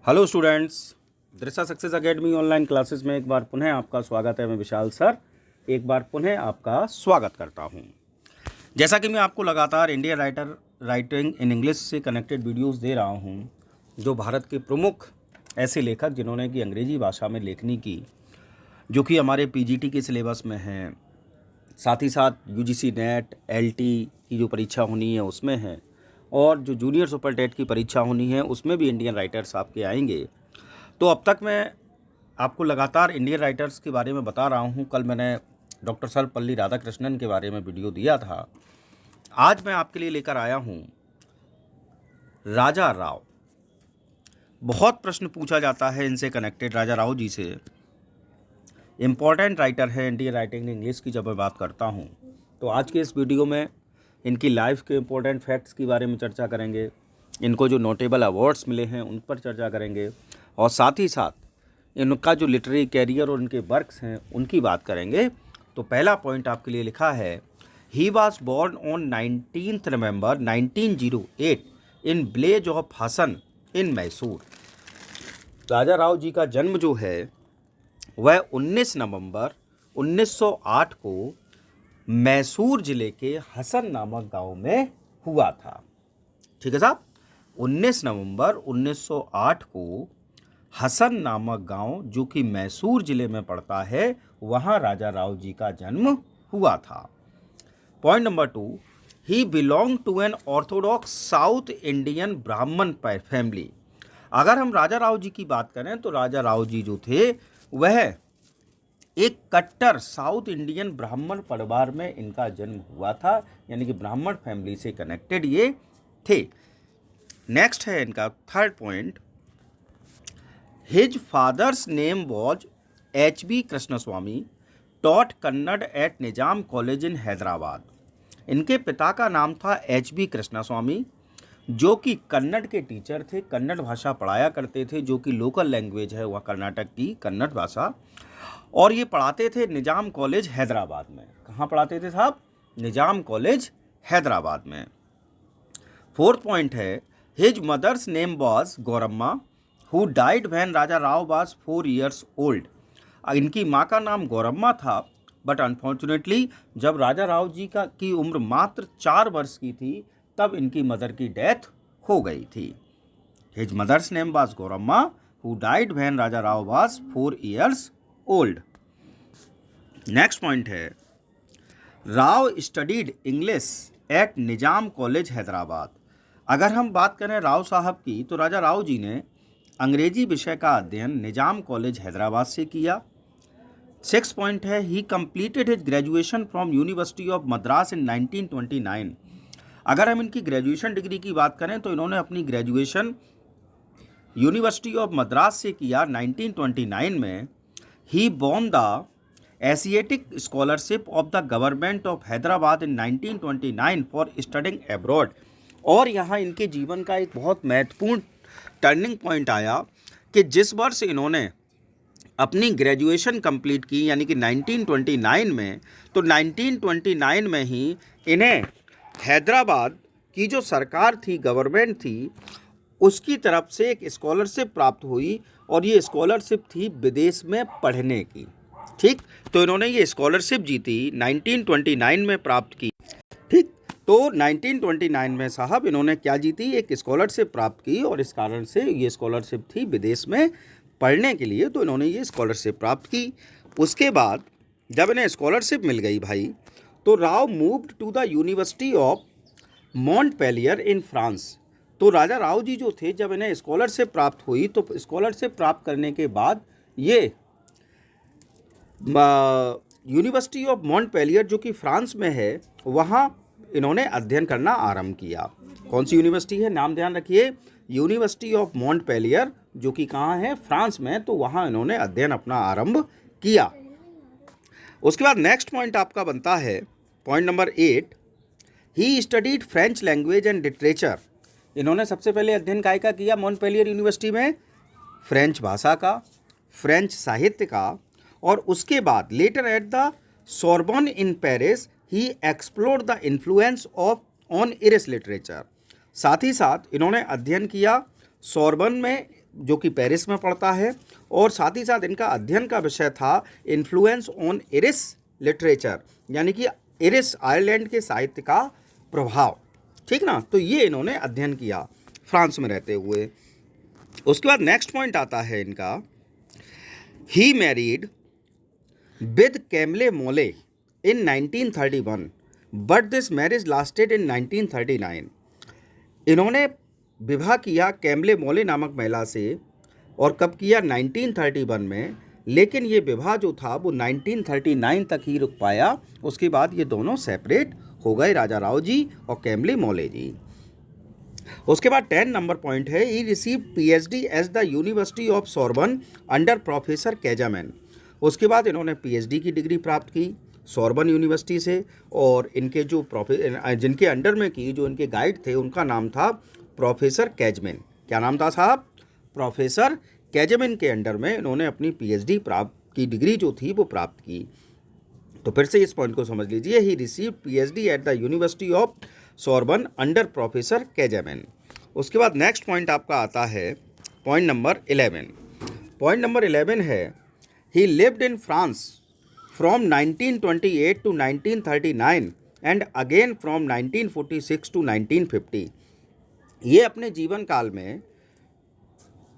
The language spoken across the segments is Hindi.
Hello students, Drisha success academy online classes में एक बार पुनः आपका स्वागत है। मैं विशाल सर एक बार पुनः आपका स्वागत करता हूं। जैसा कि मैं आपको लगातार इंडियन राइटिंग इन इंग्लिश से कनेक्टेड वीडियोस दे रहा हूं, जो भारत के प्रमुख ऐसे लेखक जिन्होंने कि अंग्रेजी भाषा में लेखनी की, जो कि हमारे पीजीटी के सिलेबस में हैं, साथ ही साथ यूजीसी नेट एलटी की जो परीक्षा होनी है उसमें है, और जो जूनियर सुपर टेट की परीक्षा होनी है उसमें भी इंडियन राइटर्स आपके आएंगे। तो अब तक मैं आपको लगातार इंडियन राइटर्स के बारे में बता रहा हूं। कल मैंने डॉक्टर सर्वपल्ली राधाकृष्णन के बारे में वीडियो दिया था। आज मैं आपके लिए लेकर आया हूं राजा राव। बहुत प्रश्न पूछा जाता है इनसे कनेक्टेड, राजा राव जी से। इम्पॉर्टेंट राइटर है इंडियन राइटिंग इंग्लिश की जब मैं बात करता हूँ। तो आज के इस वीडियो में इनकी लाइफ के इम्पोर्टेंट फैक्ट्स के बारे में चर्चा करेंगे, इनको जो नोटेबल अवार्ड्स मिले हैं उन पर चर्चा करेंगे, और साथ ही साथ इनका जो लिटरेरी कैरियर और इनके वर्क्स हैं उनकी बात करेंगे। तो पहला पॉइंट आपके लिए लिखा है, he was born on 19 November 1908 in village of Hassan in Mysore. Raja Rao ji का जन्म जो है वह 19 नवंबर 1908 को मैसूर जिले के हसन नामक गांव में हुआ था। ठीक है साहब, 19 नवंबर 1908 को हसन नामक गांव जो कि मैसूर जिले में पड़ता है, वहां राजा राव जी का जन्म हुआ था। Point number 2, he belong to an orthodox south Indian Brahmin family. अगर हम राजा राव जी की बात करें तो राजा राव जी जो थे वह एक कट्टर साउथ इंडियन ब्राह्मण परिवार में इनका जन्म हुआ था, यानी कि ब्राह्मण फैमिली से कनेक्टेड ये थे। नेक्स्ट है इनका third point, his father's name was HB Krishnaswamy, taught Kannada at Nizam college in Hyderabad. इनके पिता का नाम था HB कृष्णस्वामी, जो कि कन्नड़ के टीचर थे, कन्नड़ भाषा पढ़ाया करते थे, जो कि लोकल लैंग्वेज है वह कर्नाटक की कन्नड़ भाषा, और ये पढ़ाते थे निजाम कॉलेज हैदराबाद में। कहाँ पढ़ाते थे साहब? निजाम कॉलेज हैदराबाद में। फोर्थ पॉइंट है, his mother's name was Gauramma, who died when Raja Rao was 4 years old. इनकी माँ का नाम गौरम्मा था, बट अनफॉर्चुनेटली जब राजा राव जी की उम्र मात्र 4 वर्ष की थी तब इनकी मदर की डेथ हो गई थी। His mother's name was Gauramma, who died when Raja Rao was 4 years old. Next point है, Rao studied English at Nizam college Hyderabad. अगर हम बात करें राव साहब की तो राजा राव जी ने अंग्रेजी विषय का अध्ययन निजाम कॉलेज हैदराबाद से किया। 6 पॉइंट है, he completed his graduation from university of Madras in 1929। अगर हम इनकी ग्रेजुएशन डिग्री की बात करें तो इन्होंने अपनी ग्रेजुएशन यूनिवर्सिटी ऑफ मद्रास से किया 1929 में। He won the Asiatic scholarship of the government of Hyderabad in 1929 for studying abroad. और यहाँ इनके जीवन का एक बहुत महत्वपूर्ण टर्निंग पॉइंट आया कि जिस वर्ष इन्होंने अपनी ग्रेजुएशन कंप्लीट की, यानी कि 1929 में, तो 1929 में ही इन्हें हैदराबाद की जो सरकार थी, गवर्नमेंट थी, उसकी तरफ से एक स्कॉलरशिप प्राप्त हुई, और ये स्कॉलरशिप थी विदेश में पढ़ने की। ठीक, तो इन्होंने ये स्कॉलरशिप जीती 1929 में प्राप्त की। ठीक, तो 1929 में साहब इन्होंने क्या जीती? एक स्कॉलरशिप प्राप्त की, और इस कारण से ये स्कॉलरशिप थी विदेश में पढ़ने के लिए, तो इन्होंने ये स्कॉलरशिप प्राप्त की। उसके बाद जब इन्हें स्कॉलरशिप मिल गई भाई, तो Rao moved to the university of Montpellier in France. तो राजा राव जी जो थे, जब इन्हें स्कॉलरशिप प्राप्त हुई तो स्कॉलरशिप प्राप्त करने के बाद ये यूनिवर्सिटी ऑफ मॉन्टपेलियर जो कि फ्रांस में है, वहाँ इन्होंने अध्ययन करना आरंभ किया। कौन सी यूनिवर्सिटी है? नाम ध्यान रखिए, यूनिवर्सिटी ऑफ मॉन्टपेलियर, जो कि कहाँ है? फ्रांस में। तो वहाँ इन्होंने अध्ययन अपना आरंभ किया। उसके बाद नेक्स्ट पॉइंट आपका बनता है point number 8, he studied French language and literature. इन्होंने सबसे पहले अध्ययन काय का किया मॉन्टपेलियर यूनिवर्सिटी में? फ्रेंच भाषा का, फ्रेंच साहित्य का, और उसके बाद later at the Sorbonne in Paris he explored the influence of on Irish literature. साथ ही साथ इन्होंने अध्ययन किया सोर्बन में जो कि पेरिस में पड़ता है, और साथ ही साथ इनका अध्ययन का विषय था इन्फ्लुएंस ऑन इरिश लिटरेचर, यानी कि इरिश आयरलैंड के साहित्य का प्रभाव। ठीक ना, तो ये इन्होंने अध्ययन किया फ्रांस में रहते हुए। उसके बाद नेक्स्ट पॉइंट आता है इनका, ही मैरिड विद कैमले मोले इन 1931 बट दिस मैरिज लास्टेड इन 1939। इन्होंने विवाह किया कैमले मोले नामक महिला से, और कब किया? 1931 में, लेकिन ये विवाह जो था वो 1939 तक ही रुक पाया। उसके बाद ये दोनों सेपरेट हो गए, राजा राव जी और कैमले मोले जी। उसके बाद 10 नंबर पॉइंट है, he receive PhD as the university of Sorbonne under professor Cazamian. उसके बाद इन्होंने पीएचडी की डिग्री प्राप्त की सोर्बन यूनिवर्सिटी से, और इनके जो जिनके अंडर में की, जो इनके गाइड थे, उनका नाम था प्रोफेसर कैजमैन। क्या नाम था साहब? प्रोफेसर कैजमैन के अंडर में इन्होंने अपनी पीएचडी की डिग्री जो थी वो प्राप्त की। तो फिर से इस पॉइंट को समझ लीजिए, he receive PhD at the university of Sorbonne under professor Cazamian. उसके बाद नेक्स्ट पॉइंट आपका आता है पॉइंट नंबर 11। पॉइंट नंबर 11 है, he lived in France from 1928 to 1939 and again from 1946 to 1950। ये अपने जीवन काल में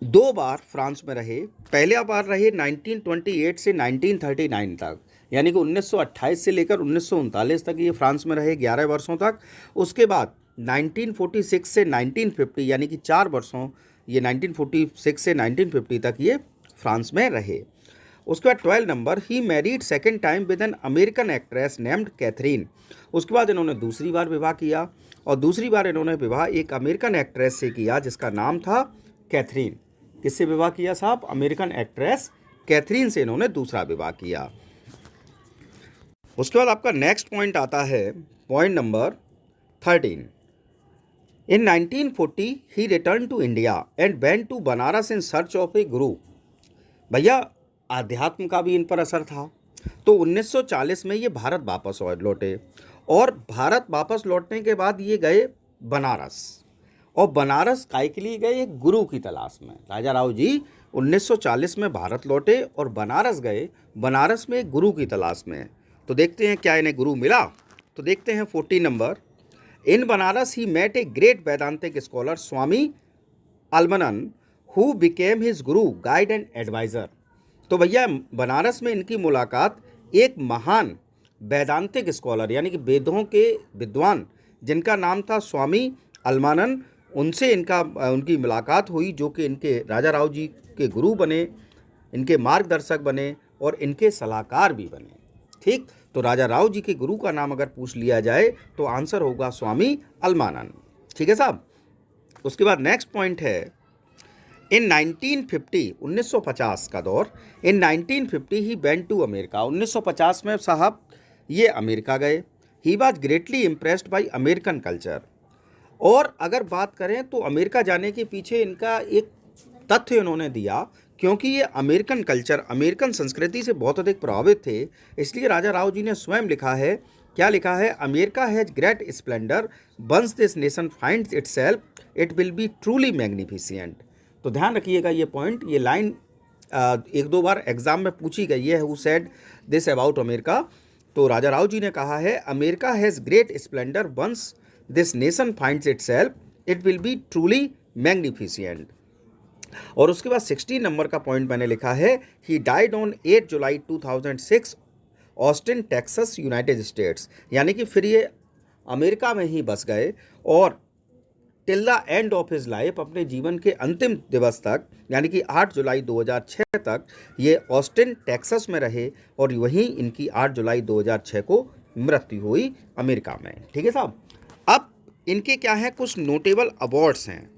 2 बार फ्रांस में रहे। पहला बार रहे 1928 से 1939 तक, यानी कि 1928 से लेकर 1939 तक ये फ्रांस में रहे, 11 वर्षों तक। उसके बाद 1946 से 1950, यानी कि 4 वर्षों, ये 1946 से 1950 तक ये फ्रांस में रहे। उसके बाद 12 नंबर, he married second time with an American actress named Catherine. उसके बाद इन्होंने दूसरी बार विवाह किया, और दूसरी बार इन्होंने विवाह एक अमेरिकन एक्ट्रेस से किया जिसका नाम था कैथरीन। किससे विवाह किया साहब? अमेरिकन एक्ट्रेस कैथरीन से इन्होंने दूसरा विवाह किया। उसके बाद आपका नेक्स्ट पॉइंट आता है point number 13। In 1940 he return to India and went to Banaras in search of a guru. भैया आध्यात्म का भी इन पर असर था, तो 1940 में ये भारत वापस लौटे, और भारत वापस लौटने के बाद ये गए बनारस, और बनारस काय के लिए गए? एक गुरु की तलाश में। राजा राव जी 1940 में भारत लौटे और बनारस गए, बनारस में एक गुरु की तलाश में। तो देखते हैं क्या इन्हें गुरु मिला। तो देखते हैं 14 number, in Banaras he met a great Vedantic scholar Swami Almanan who became his guru guide and adviser. तो भैया बनारस में इनकी मुलाकात एक महान वेदांतिक स्कॉलर, यानी कि वेदों के विद्वान, जिनका नाम था स्वामी अलमानन, उनसे उनकी मुलाकात हुई, जो कि इनके राजा राव जी के गुरु बने, इनके मार्गदर्शक बने और इनके सलाहकार भी बने। ठीक, तो राजा राव जी के गुरु का नाम अगर पूछ लिया जाए तो आंसर होगा स्वामी अलमानन। ठीक है साहब। उसके बाद नेक्स्ट पॉइंट है, इन 1950 1950 का दौर, इन 1950 ही वेंट टू अमेरिका। 1950 में साहब ये अमेरिका गए। He was greatly impressed by American culture. और अगर बात करें तो अमेरिका जाने के पीछे इनका एक तथ्य इन्होंने दिया, क्योंकि ये अमेरिकन कल्चर, अमेरिकन संस्कृति से बहुत अधिक प्रभावित थे। इसलिए राजा राव जी ने स्वयं लिखा है, क्या लिखा है? America has great splendour, once this nation finds itself it will be truly magnificent. तो ध्यान रखिएगा ये पॉइंट, ये लाइन 1-2 बार एग्जाम में पूछी गई है, who said this about America. तो राजा राव जी ने कहा है, America has great splendour, once this nation finds itself it will be truly magnificent. और उसके बाद 16 नंबर का पॉइंट मैंने लिखा है, he died on 8 July 2006 Austin Texas United states. यानी कि फिर ये अमेरिका में ही बस गए, और till the end of his life, अपने जीवन के अंतिम दिवस तक, यानी कि 8 जुलाई 2006 तक ये ऑस्टिन टेक्सास में रहे, और वहीं इनकी 8 जुलाई 2006 को मृत्यु हुई अमेरिका में। ठीक है साहब। अब इनके क्या हैं, कुछ नोटेबल अवार्ड्स हैं,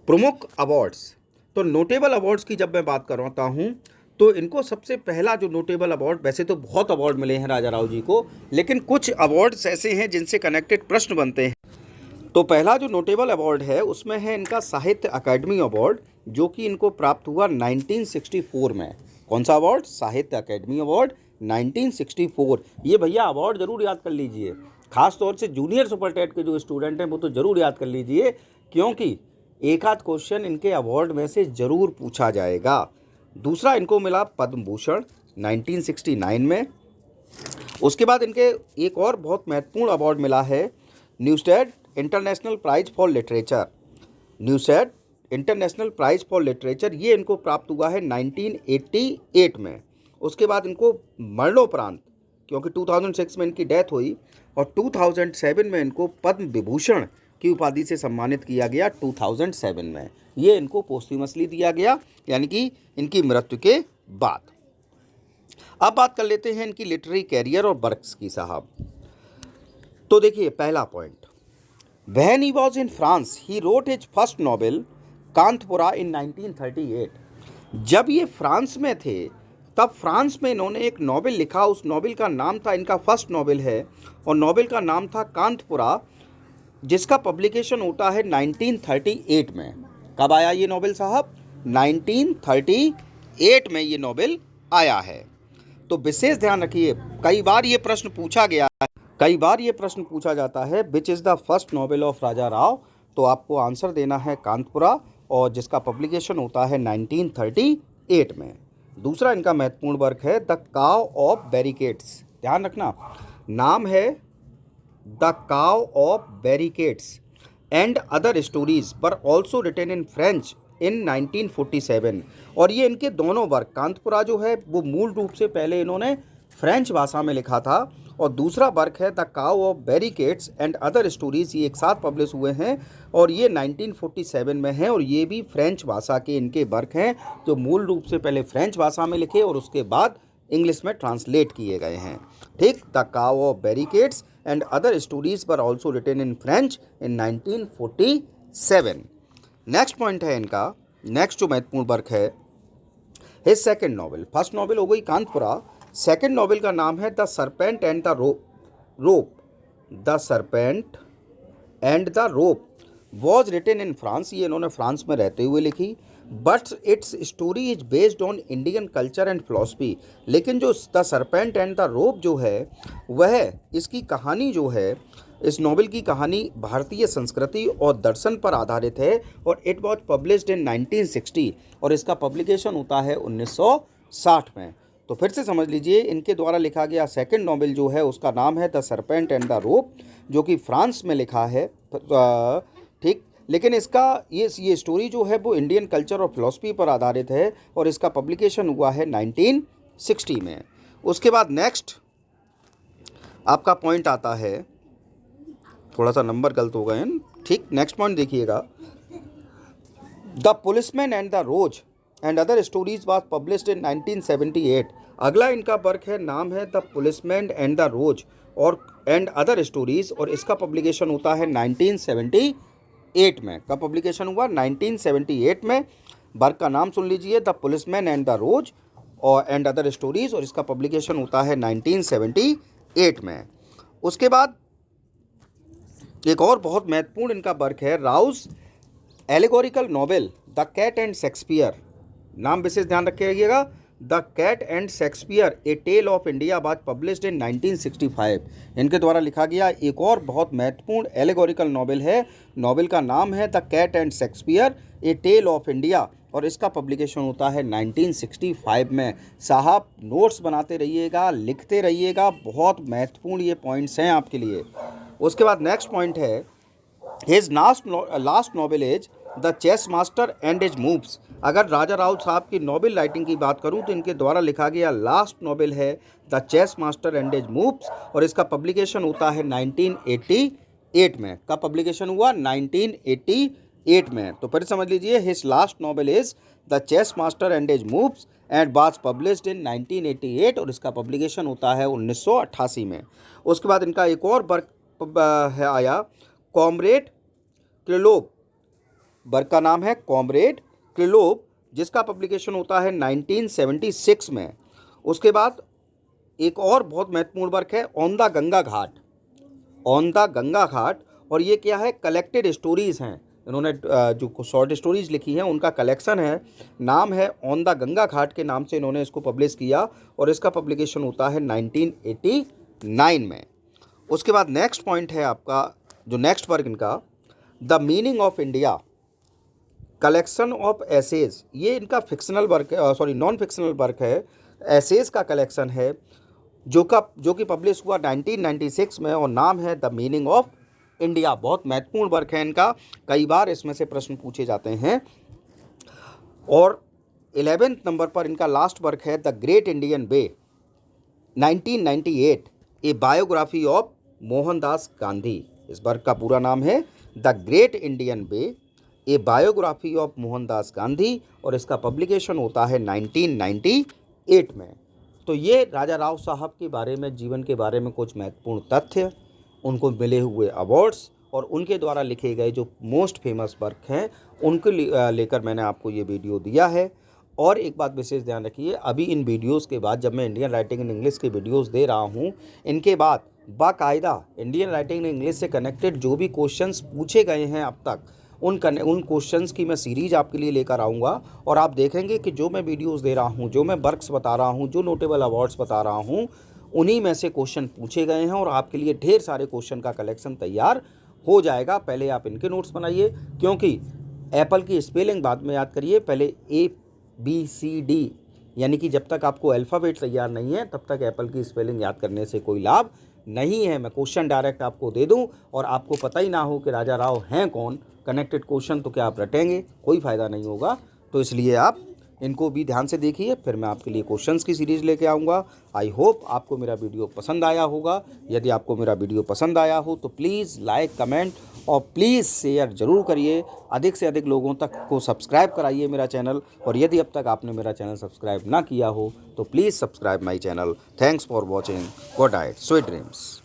प्रमुख अवार्ड्स। तो नोटेबल अवार्ड्स की जब मैं बात करता हूँ तो इनको सबसे पहला जो नोटेबल अवार्ड, वैसे तो बहुत अवार्ड मिले हैं राजा राव जी को, लेकिन कुछ अवार्ड्स ऐसे हैं जिनसे कनेक्टेड प्रश्न बनते हैं। तो पहला जो नोटेबल अवार्ड है उसमें है इनका साहित्य अकादमी अवार्ड, जो कि इनको प्राप्त हुआ 1964 में। कौन सा अवार्ड? साहित्य अकादमी अवार्ड 1964। ये भैया अवार्ड जरूर याद कर लीजिए, खास तौर से जूनियर सुपर टेट के जो स्टूडेंट हैं वो तो ज़रूर याद कर लीजिए, क्योंकि एक आध क्वेश्चन इनके अवार्ड में से ज़रूर पूछा जाएगा। दूसरा इनको मिला पद्म भूषण 1969 में। उसके बाद इनके एक और बहुत महत्वपूर्ण अवार्ड मिला है Neustadt international prize for literature. Neustadt international prize for literature ये इनको प्राप्त हुआ है 1988 में। उसके बाद इनको मरणोपरांत, क्योंकि 2006 में इनकी डेथ हुई, और 2007 में इनको पद्म विभूषण की उपाधि से सम्मानित किया गया 2007 में। ये इनको पोस्ट्यूमसली दिया गया, यानी कि इनकी मृत्यु के बाद। अब बात कर लेते हैं इनकी लिटरेरी कैरियर और वर्क्स की साहब। तो देखिए पहला point, when he was in France he wrote his first novel Kanthapura in 1938। जब ये फ्रांस में थे तब फ्रांस में इन्होंने एक नॉवेल लिखा। उस नॉवेल का नाम था, इनका फर्स्ट नॉवेल है, और नॉवेल का नाम था कांतपुरा, जिसका पब्लिकेशन होता है 1938 में। कब आया ये नॉवेल साहब? 1938 में ये नॉवेल आया है। तो विशेष ध्यान रखिए, कई बार ये प्रश्न पूछा गया है, कई बार ये प्रश्न पूछा जाता है which is the first novel of Raja Rao, तो आपको आंसर देना है कांतपुरा, और जिसका पब्लिकेशन होता है 1938 में। दूसरा इनका महत्वपूर्ण वर्क है द काव ऑफ बैरिकेड्स। ध्यान रखना, नाम है the cow of barricades and other stories पर also written in French in 1947। और ये इनके दोनों वर्क, कांतपुरा जो है वो मूल रूप से पहले इन्होंने फ्रेंच भाषा में लिखा था, और दूसरा वर्क है the cow of barricades and other stories, ये एक साथ पब्लिश हुए हैं और ये 1947 में हैं, और ये भी फ्रेंच भाषा के इनके वर्क हैं जो मूल रूप से पहले फ्रेंच भाषा में लिखे और उसके बाद इंग्लिश में ट्रांसलेट किए गए हैं। ठीक, the cow of barricades and other stories पर also written in French in 1947। Next point है इनका, नेक्स्ट जो महत्वपूर्ण वर्क है his second novel. First novel हो गई कांतपुरा, सेकेंड नॉवेल का नाम है the serpent and the rope. The serpent and the rope was written in France, ये इन्होंने फ्रांस में रहते हुए लिखी, but its story is based on Indian culture and philosophy. लेकिन जो द सरपेंट एंड द रोप जो है वह, इसकी कहानी जो है, इस नॉवेल की कहानी भारतीय संस्कृति और दर्शन पर आधारित है, और इट वॉज पब्लिश्ड इन 1960, और इसका पब्लिकेशन होता है 1960 में। तो फिर से समझ लीजिए, इनके द्वारा लिखा गया सेकंड नॉवेल जो है उसका नाम है द सरपेंट एंड द रोप, जो कि फ्रांस में लिखा है। ठीक, लेकिन इसका ये स्टोरी जो है वो इंडियन कल्चर और फिलॉसफी पर आधारित है, और इसका पब्लिकेशन हुआ है 1960 में। उसके बाद नेक्स्ट आपका पॉइंट आता है, थोड़ा सा नंबर गलत हो गए हैं। ठीक, नेक्स्ट पॉइंट देखिएगा, the policeman and the rose and other stories was published in 1978। अगला इनका वर्क है, नाम है the policeman and the rose और एंड अदर स्टोरीज, और इसका पब्लिकेशन होता है 1978 में। कब पब्लिकेशन हुआ? 1978 में। वर्क का नाम सुन लीजिए, the policeman and the rose और एंड अदर स्टोरीज, और इसका पब्लिकेशन होता है 1978 में। उसके बाद एक और बहुत महत्वपूर्ण इनका वर्क है राउज allegorical novel the cat and Shakespeare. नाम विशेष ध्यान रखिएगा, the cat and Shakespeare a tale of India was published in 1965। इनके द्वारा लिखा गया एक और बहुत महत्वपूर्ण एलिगोरिकल नॉवेल है। नॉवेल का नाम है the cat and Shakespeare a tale of India, और इसका पब्लिकेशन होता है 1965 में। साहब नोट्स बनाते रहिएगा, लिखते रहिएगा, बहुत महत्वपूर्ण ये पॉइंट्स हैं आपके लिए। उसके बाद नेक्स्ट पॉइंट है, his last novel is the chess master and his moves. अगर राजा राव साहब की नॉवेल राइटिंग की बात करूं तो इनके द्वारा लिखा गया लास्ट नॉवेल है the chess master and his moves, और इसका पब्लिकेशन होता है 1988 में। कब पब्लिकेशन हुआ? 1988 में। तो फिर समझ लीजिए, his last novel is the chess master and his moves and was published in 1988, और इसका पब्लिकेशन होता है 1988 में। उसके बाद इनका एक और वर्क है आया, कॉमरेड क्रिलोप। वर्क का नाम है कॉमरेड क्रिलोप, जिसका पब्लिकेशन होता है 1976 में। उसके बाद एक और बहुत महत्वपूर्ण वर्क है on the Ganga ghat. On the Ganga ghat, और ये क्या है? कलेक्टेड स्टोरीज़ हैं। इन्होंने जो शॉर्ट स्टोरीज़ लिखी हैं उनका कलेक्शन है, नाम है ऑन द गंगा घाट के नाम से इन्होंने इसको पब्लिश किया, और इसका पब्लिकेशन होता है 1989 में। उसके बाद नेक्स्ट पॉइंट है आपका, जो नेक्स्ट वर्क इनका, the meaning of India collection of essays, ये इनका फिक्शनल वर्क है, सॉरी नॉन फिक्शनल वर्क है, एसेज का कलेक्शन है जो कि पब्लिश हुआ 1996 में और नाम है द मीनिंग ऑफ इंडिया। बहुत महत्वपूर्ण वर्क है इनका, कई बार इसमें से प्रश्न पूछे जाते हैं। और 11वें नंबर पर इनका लास्ट वर्क है the great Indian way 1998, A biography of Mohandas Gandhi. इस वर्क का पूरा नाम है the great Indian way, A biography of Mohandas Gandhi, और इसका पब्लिकेशन होता है 1998 में। तो ये राजा राव साहब के बारे में, जीवन के बारे में कुछ महत्वपूर्ण तथ्य, उनको मिले हुए अवार्ड्स और उनके द्वारा लिखे गए जो मोस्ट फेमस वर्क हैं उनको लेकर मैंने आपको ये वीडियो दिया है। और एक बात विशेष ध्यान रखिए, अभी इन वीडियोस के बाद जब मैं इंडियन राइटिंग इन इंग्लिश के वीडियोस दे रहा हूँ, इनके बाद बाकायदा इंडियन राइटिंग इन इंग्लिश से कनेक्टेड जो भी क्वेश्चंस पूछे गए हैं अब तक, उन क्वेश्चंस की मैं सीरीज आपके लिए लेकर आऊँगा। और आप देखेंगे कि जो मैं वीडियोस दे रहा हूँ, जो मैं वर्क्स बता रहा हूँ, जो नोटेबल अवार्ड्स बता रहा हूँ, उन्हीं में से क्वेश्चन पूछे गए हैं और आपके लिए ढेर सारे क्वेश्चन का कलेक्शन तैयार हो जाएगा। पहले आप इनके नोट्स बनाइए, क्योंकि एप्पल की स्पेलिंग बाद में याद करिए, पहले ABCD, यानी कि जब तक आपको अल्फ़ाबेट तैयार नहीं है तब तक एप्पल की स्पेलिंग याद करने से कोई लाभ नहीं है। मैं क्वेश्चन डायरेक्ट आपको दे दूं और आपको पता ही ना हो कि राजा राव हैं कौन, कनेक्टेड क्वेश्चन, तो क्या आप रटेंगे? कोई फ़ायदा नहीं होगा। तो इसलिए आप इनको भी ध्यान से देखिए, फिर मैं आपके लिए क्वेश्चंस की सीरीज़ लेके आऊँगा। आई होप आपको मेरा वीडियो पसंद आया होगा। यदि आपको मेरा वीडियो पसंद आया हो तो प्लीज़ लाइक, कमेंट और प्लीज़ शेयर ज़रूर करिए। अधिक से अधिक लोगों तक को सब्सक्राइब कराइए मेरा चैनल। और यदि अब तक आपने मेरा चैनल सब्सक्राइब ना किया हो तो please subscribe my channel. Thanks for watching. Good night, sweet dreams.